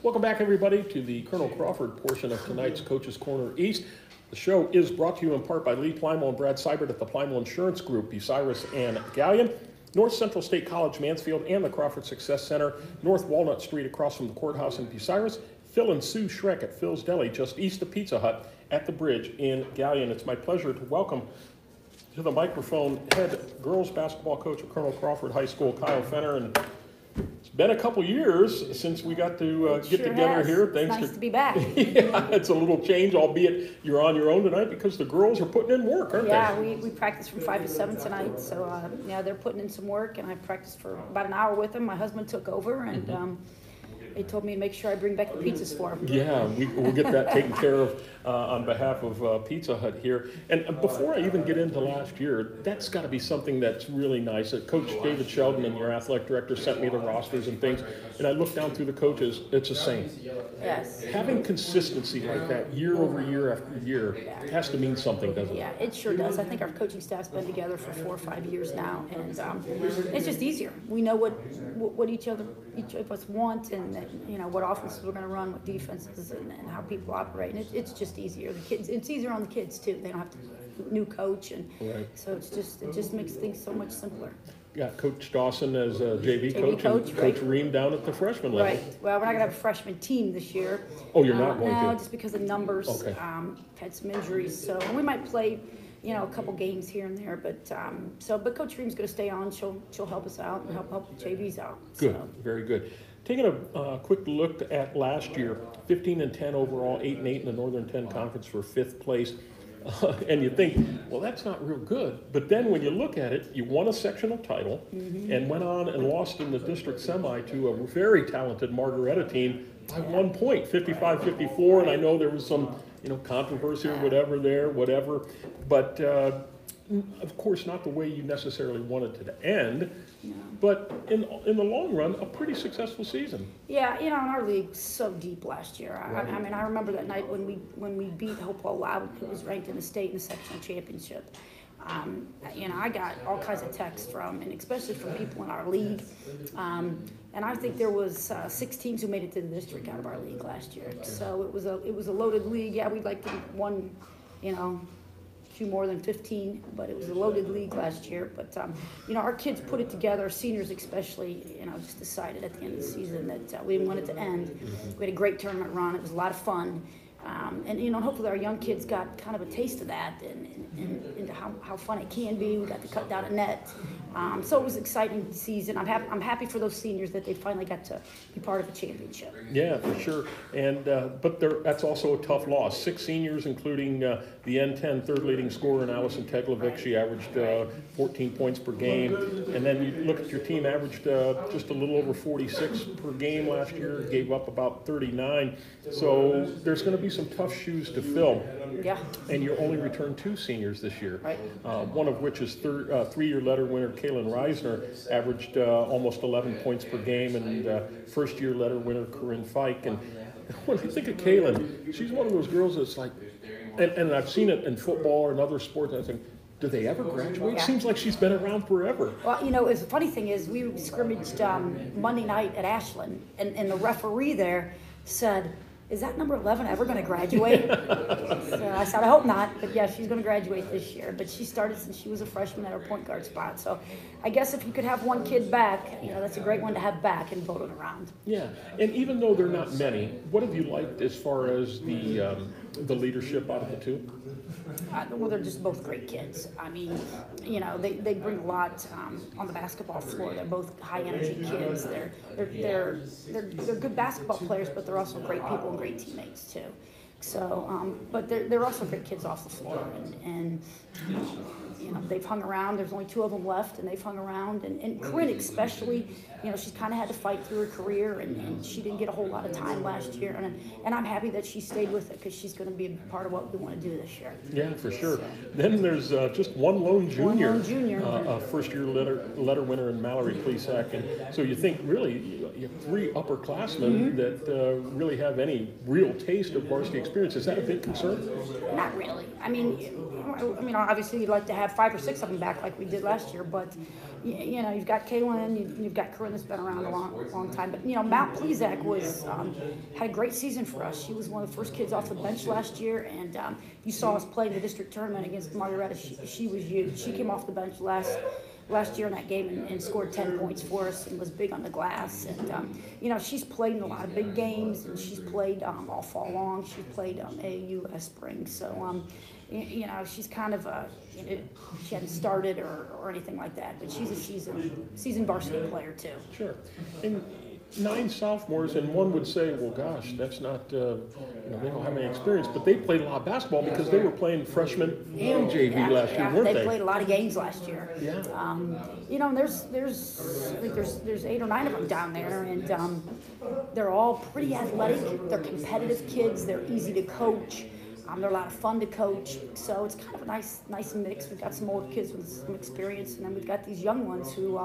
Welcome back, everybody, to the Col Crawford portion of tonight's Coach's Corner East. The show is brought to you in part by Lee Plymouth and Brad Seibert at the Plymouth Insurance Group, Bucyrus and Gallion, North Central State College, Mansfield, and the Crawford Success Center, North Walnut Street across from the courthouse in Bucyrus, Phil and Sue Schreck at Phil's Deli, just east of Pizza Hut at the bridge in Gallion. It's my pleasure to welcome to the microphone head girls basketball coach at Col Crawford High School, Kyle Fenner. And it's been a couple years since we got to get together here. Thanks nice to be back. Yeah, it's a little change, albeit you're on your own tonight because the girls are putting in work, aren't they? Yeah, we practiced from 5 to 7 tonight, so yeah, they're putting in some work, and I practiced for about an hour with them. My husband took over, and they told me to make sure I bring back the pizzas for them. Yeah, we'll get that taken care of on behalf of Pizza Hut here. And before I even get into last year, that's got to be something that's really nice. Coach David Sheldon and your athletic director sent me the rosters and things, and I looked down through the coaches. It's the same. Yes. Having consistency like that year over year after year has to mean something, doesn't it? Yeah, it sure does. I think our coaching staff's been together for 4 or 5 years now, and it's just easier. We know what each of us want, and what offenses we're going to run, what defenses, and how people operate. And it's just easier. The kids, it's easier on the kids too. They don't have to new coach, and so it just makes things so much simpler. Got Coach Dawson as a JV coach, and right. Coach Ream down at the freshman level. Right. Well, we're not going to have a freshman team this year. Oh, you're not going to? No, just because of numbers. Okay. Had some injuries, so we might play, a couple games here and there. But but Coach Ream's going to stay on. She'll help us out and help the JVs out. Good. So. Very good. Taking a quick look at last year, 15-10 overall, 8-8 in the Northern 10 Conference for 5th place. And you think, well, that's not real good. But then when you look at it, you won a sectional title and went on and lost in the district semi to a very talented Margaretta team by 1 point, 55-54. And I know there was some, controversy or whatever. But of course, not the way you necessarily wanted it to end. No. But in the long run, a pretty successful season. Yeah, our league's so deep last year. Right. I mean, I remember that night when we beat Hopewell Loud, who was ranked in the state in the sectional championship. I got all kinds of texts from, and especially from people in our league. And I think there was 6 teams who made it to the district out of our league last year. So it was a loaded league. Yeah, we'd like to won, few more than 15, but it was a loaded league last year. But our kids put it together, our seniors especially, just decided at the end of the season that we didn't want it to end. We had a great tournament run. It was a lot of fun. And hopefully our young kids got kind of a taste of that and how fun it can be. We got to cut down a net. So it was an exciting season. I'm happy for those seniors that they finally got to be part of a championship. Yeah, for sure. And but that's also a tough loss. 6 seniors, including the N10 third leading scorer in Allison Teglovic. Right. She averaged 14 points per game. And then you look at your team, averaged just a little over 46 per game last year, gave up about 39. So there's going to be some tough shoes to fill. Yeah. And you only returned 2 seniors this year. Right. One of which is 3-year letter winner Kaylin Reisner, averaged almost 11 points per game, and first-year letter winner Corinne Fike. And when I think of Kaylin, she's one of those girls that's like, and I've seen it in football or in other sports, and I think, do they ever graduate? Yeah. It seems like she's been around forever. Well, the funny thing is we scrimmaged Monday night at Ashland, and the referee there said, "Is that number 11 ever going to graduate?" So I said, "I hope not." But yeah, she's going to graduate this year. But she started since she was a freshman at her point guard spot. So I guess if you could have one kid back, that's a great one to have back and voted around. Yeah, and even though they're not many, what have you liked as far as the leadership out of the 2? Well, they're just both great kids. I mean, they bring a lot on the basketball floor. They're both high energy kids. They're good basketball players, but they're also great people and great teammates too. So, but they're also great kids off the floor, and they've hung around. There's only 2 of them left, and they've hung around. And Corinne especially, she's kind of had to fight through her career, and she didn't get a whole lot of time last year. And I'm happy that she stayed with it because she's going to be a part of what we want to do this year. Yeah, for sure. So. Then there's just one lone junior, first-year letter winner in Mallory Plesac. And so you think, really, you have 3 upperclassmen that really have any real taste of varsity experience. Is that a big concern? Not really. I mean, obviously you'd like to have have 5 or 6 of them back like we did last year, but you know, you've got Kaylin, you've got Corinne that's been around a long time. But you know, Mount Plesac was had a great season for us. She was one of the first kids off the bench last year, and you saw us play in the district tournament against Margaretta. She was huge. She came off the bench last year in that game and scored 10 points for us and was big on the glass. And you know, she's played in a lot of big games, and she's played all fall long. She's played AAU last spring, so you know, she's kind of she hadn't started or anything like that, but she's a seasoned varsity player too. Sure. And 9 sophomores, and one would say, well, gosh, that's not, you know, they don't have any experience, but they played a lot of basketball because they were playing freshman and JV last year, weren't they? They played a lot of games last year. Yeah. You know, I think there's 8 or 9 of them down there, and they're all pretty athletic. They're competitive kids. They're easy to coach. They're a lot of fun to coach, so it's kind of a nice mix. We've got some old kids with some experience, and then we've got these young ones who,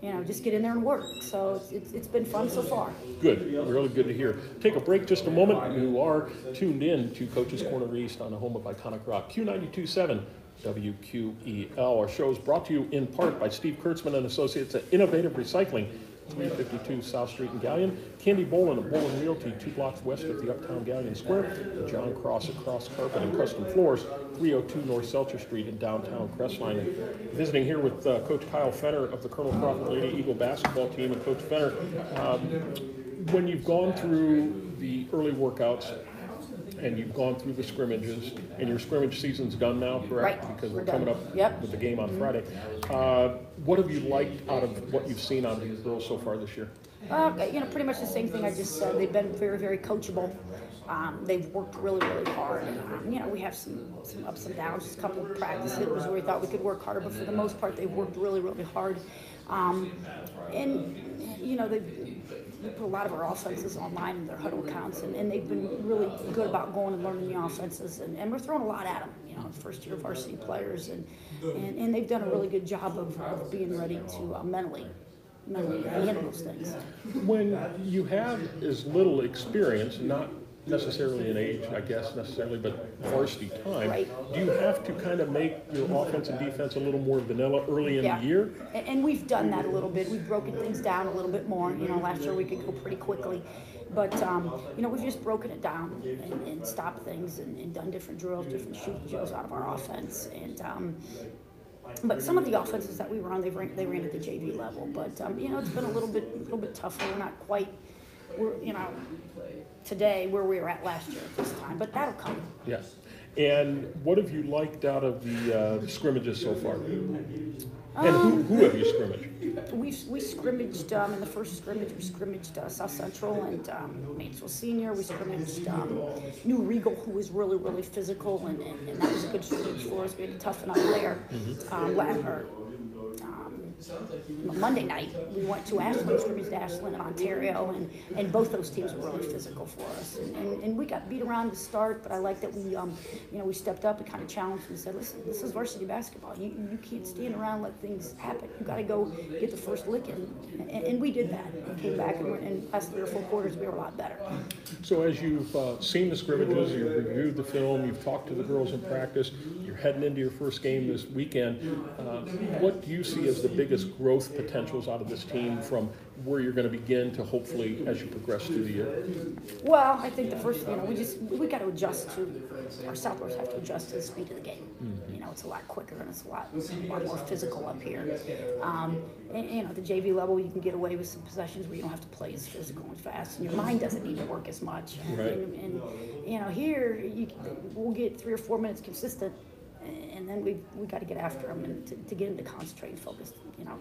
you know, just get in there and work. So it's been fun so far. Good, really good to hear. Take a break just a moment. You are tuned in to Coach's Corner East on the home of iconic rock, Q92.7 WQEL. Our show is brought to you in part by Steve Kurtzman and Associates at Innovative Recycling, 352 South Street in Gallion, Candy Bolin of Bolin Realty, 2 blocks west of the Uptown Gallion Square, and John Cross at Cross Carpet and Custom Floors, 302 North Seltzer Street in downtown Crestline. And visiting here with Coach Kyle Fenner of the Col Crawford Lady Eagle basketball team. And Coach Fenner, when you've gone through the early workouts and you've gone through the scrimmages, and your scrimmage season's done now, correct? Right. Because we're coming up with the game on Friday. What have you liked out of what you've seen on these girls so far this year? You know, pretty much the same thing I just said. They've been very, very coachable. They've worked really, really hard. You know, we have some ups and downs. Just a couple of practices where we thought we could work harder, but for the most part, they've worked really, really hard. And you know, they put a lot of our offenses online in their huddle accounts, and they've been really good about going and learning the offenses. And we're throwing a lot at them. You know, first-year varsity players, and they've done a really good job of being ready to mentally handle those things. When you have as little experience, not necessarily in age, I guess, necessarily, but varsity time, right. Do you have to kind of make your offense and defense a little more vanilla early in the year? And we've done that a little bit. We've broken things down a little bit more. You know, last year we could go pretty quickly. But, you know, we've just broken it down and stopped things and done different drills, different shoot drills out of our offense. And but some of the offenses that we run, they ran at the JV level. But, you know, it's been a little bit tougher. We're not quite, you know, today where we were at last year at this time. But that'll come. Yes. And what have you liked out of the scrimmages so far? And who have you scrimmaged? We scrimmaged in the first scrimmage. We scrimmaged South Central and Mansfield Senior. We scrimmaged New Regal, who was really, really physical, and that was a good scrimmage for us. We had to toughen up there. Monday night, we went to Ashland, scrimmaged Ashland in Ontario, and both those teams were really physical for us. And we got beat around to start, but I like that we, you know, we stepped up and kind of challenged and said, listen, this is varsity basketball. You can't stand around and let things happen. You got to go get the first lick in. And we did that. We came back, and in the last 3 or 4 quarters, we were a lot better. So as you've seen the scrimmages, you've reviewed the film, you've talked to the girls in practice, you're heading into your first game this weekend, what do you see as the biggest growth potentials out of this team from where you're going to begin to hopefully as you progress through the year? Well, I think the first, you know, we got to adjust to, our Southwest have to adjust to the speed of the game. You know, it's a lot quicker and it's a lot more physical up here. And, you know, at the JV level, you can get away with some possessions where you don't have to play as physical and fast, and your mind doesn't need to work as much. Right. And you know, here we'll get 3 or 4 minutes consistent, and then we got to get after them and to get them to concentrate and focus, you know,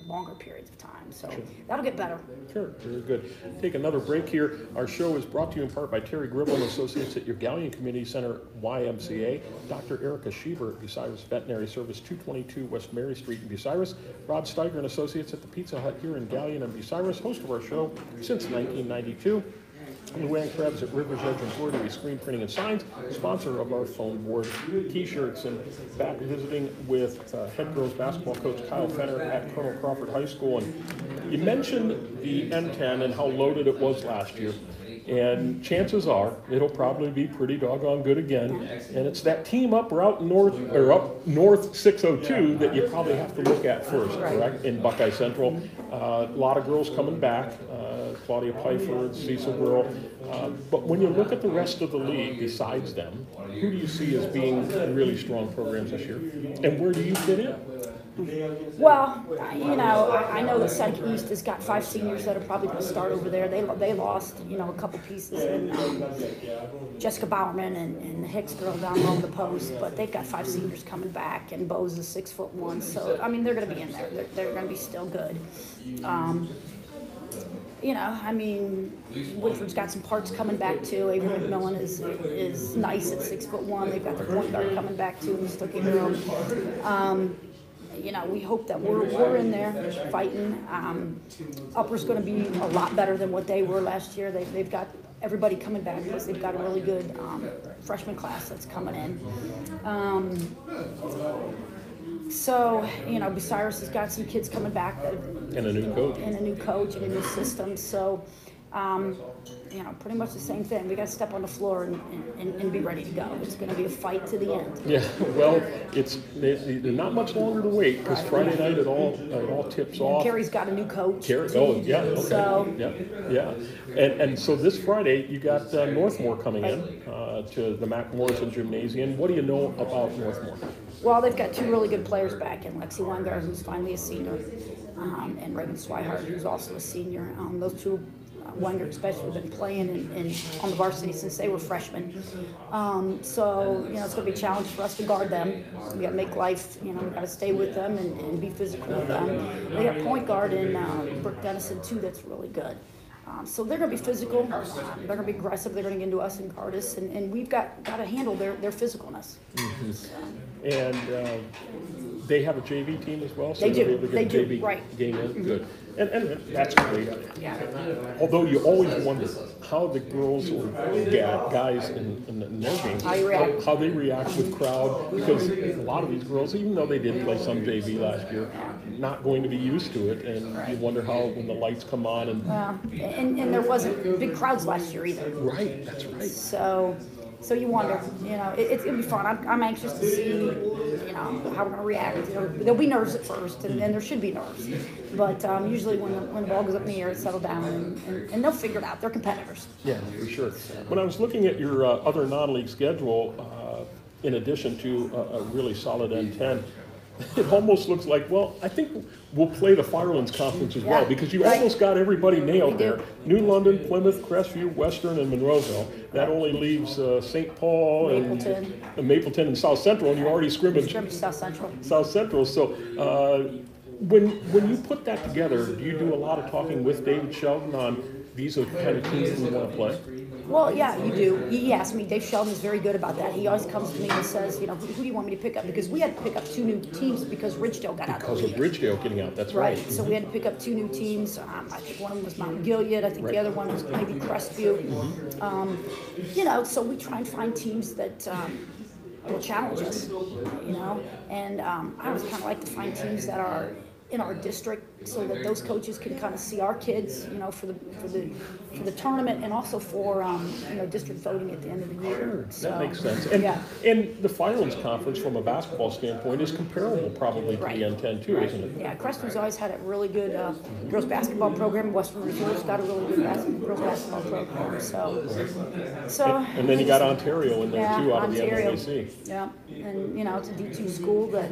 longer periods of time. So that'll get better. Sure, very good. Take another break here. Our show is brought to you in part by Terry Gribble and Associates at your Gallion Community Center YMCA, Dr. Erica Sheever at Bucyrus Veterinary Service, 222 West Mary Street in Bucyrus, Rod Steiger and Associates at the Pizza Hut here in Gallion and Bucyrus, host of our show since 1992. Luann Krebs at Rivers Edge Embroidery, Screen Printing and Signs, sponsor of our phone board T-shirts, and back visiting with head girls basketball coach Kyle Fenner at Col Crawford High School. And you mentioned the N10 and how loaded it was last year. And chances are it'll probably be pretty doggone good again. And it's that team up north 602 that you probably have to look at first, correct? In Buckeye Central, a lot of girls coming back. Claudia Pfeiffer, Cecil Girl. But when you look at the rest of the league besides them, who do you see as being really strong programs this year? And where do you fit in? Well, I know that Central East has got 5 seniors that are probably going to start over there. They lost, a couple pieces in Jessica Bowerman and the Hicks girl down on the post, but they've got 5 seniors coming back, and Bose is 6'1", so they're going to be in there. They're going to be still good. Woodford's got some parts coming back too. Avery McMillan is nice at 6'1". They've got their point guard coming back too, Miss Looking Girl. We hope that we're in there fighting. Upper's going to be a lot better than what they were last year. They've got everybody coming back because they've got a really good freshman class that's coming in. Bucyrus has got some kids coming back. And a new coach. And a new coach and a new system. So, pretty much the same thing. We got to step on the floor and be ready to go. It's going to be a fight to the end. Yeah, well, there's not much longer to wait because Friday night it all tips off. Carrie's got a new coach. Yeah, okay. So, yeah. And so this Friday you got Northmore coming in to the Mac Morrison Gymnasium. What do you know about Northmore? Well, they've got 2 really good players back in Lexi Wenger, who's finally a senior, and Reagan Swihart, who's also a senior. Those 2, Wenger especially, have been playing on the varsity since they were freshmen. It's going to be a challenge for us to guard them. We got to make life, we got to stay with them and be physical with them. They got point guard in Brooke Dennison too that's really good. So they're going to be physical, they're going to be aggressive, they're going to get into us and guard us, and we've got to handle their physicalness. Mm-hmm. And they have a JV team as well? So they do, they do, right. Game in, Mm-hmm. Good. And that's great. Yeah. Although you always wonder how the girls or guys in their games, how they react with crowd, because a lot of these girls, even though they did play some JV last year, not going to be used to it, and you wonder how when the lights come on and there wasn't big crowds last year either. Right, that's right. So you wonder, it's gonna be fun. I'm anxious to see, how we're gonna react. There'll be nerves at first, and there should be nerves. But usually when the ball goes up in the air, it settles down, and they'll figure it out. They're competitors. Yeah, for sure. When I was looking at your other non-league schedule, in addition to a really solid N10, it almost looks like, I think we'll play the Firelands Conference as well, because you almost got everybody nailed there. New London, Plymouth, Crestview, Western, and Monroeville. That only leaves St. Paul and Mapleton and South Central, and you already scrimmaged South Central. So when you put that together, do you do a lot of talking with David Sheldon on these are the kind of teams we want to play? Well, yeah, you do. He asked me. Dave Sheldon is very good about that. He always comes to me and says, who do you want me to pick up? Because we had to pick up 2 new teams because Ridgedale got out. Because of Ridgedale getting out, that's right. So we had to pick up 2 new teams. I think one of them was Mount Gilead. I think the other one was maybe Crestview. So we try and find teams that will challenge us, And I always kind of like to find teams that are in our district so that those coaches can kind of see our kids, for the tournament and also for district voting at the end of the year. Sure, that makes sense. And the Firelands Conference, from a basketball standpoint, is comparable probably to the N10 too, isn't it? Yeah, Creston's always had a really good girls basketball program. Western Reserve's got a really good girls basketball program. So and then you got Ontario in there too, out of the NLAC. Yeah, and it's a D2 school that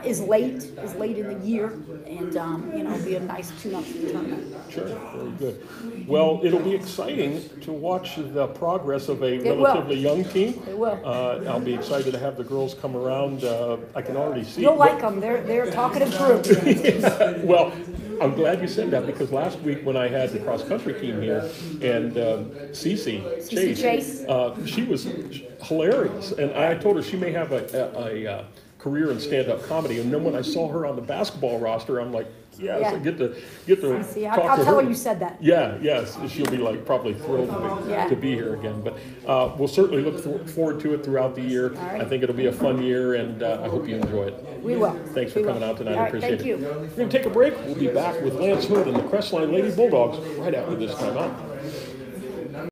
is late in the year, and it'll be a nice tune-up for the tournament. Sure, very good. Well, it'll be exciting to watch the progress of a relatively young team. It will. I'll be excited to have the girls come around. I can already see. You'll like them. They're a talkative group. Yeah, well, I'm glad you said that, because last week when I had the cross-country team here, and Cece Chase, she was hilarious, and I told her she may have career in stand-up comedy. And then when I saw her on the basketball roster, I'm like, yes, Yeah. I get to See, talk I'll to tell her. her you said that. Yeah, yes, she'll be like probably thrilled Yeah. to be here again. But we'll certainly look forward to it throughout the year. right. I think it'll be a fun year, and I hope you enjoy it. We will. Thanks for We coming will. out tonight. All I right, appreciate thank it. you. We're going to take a break. We'll be back with Lance Hood and the Crestline Lady Bulldogs right after this time out.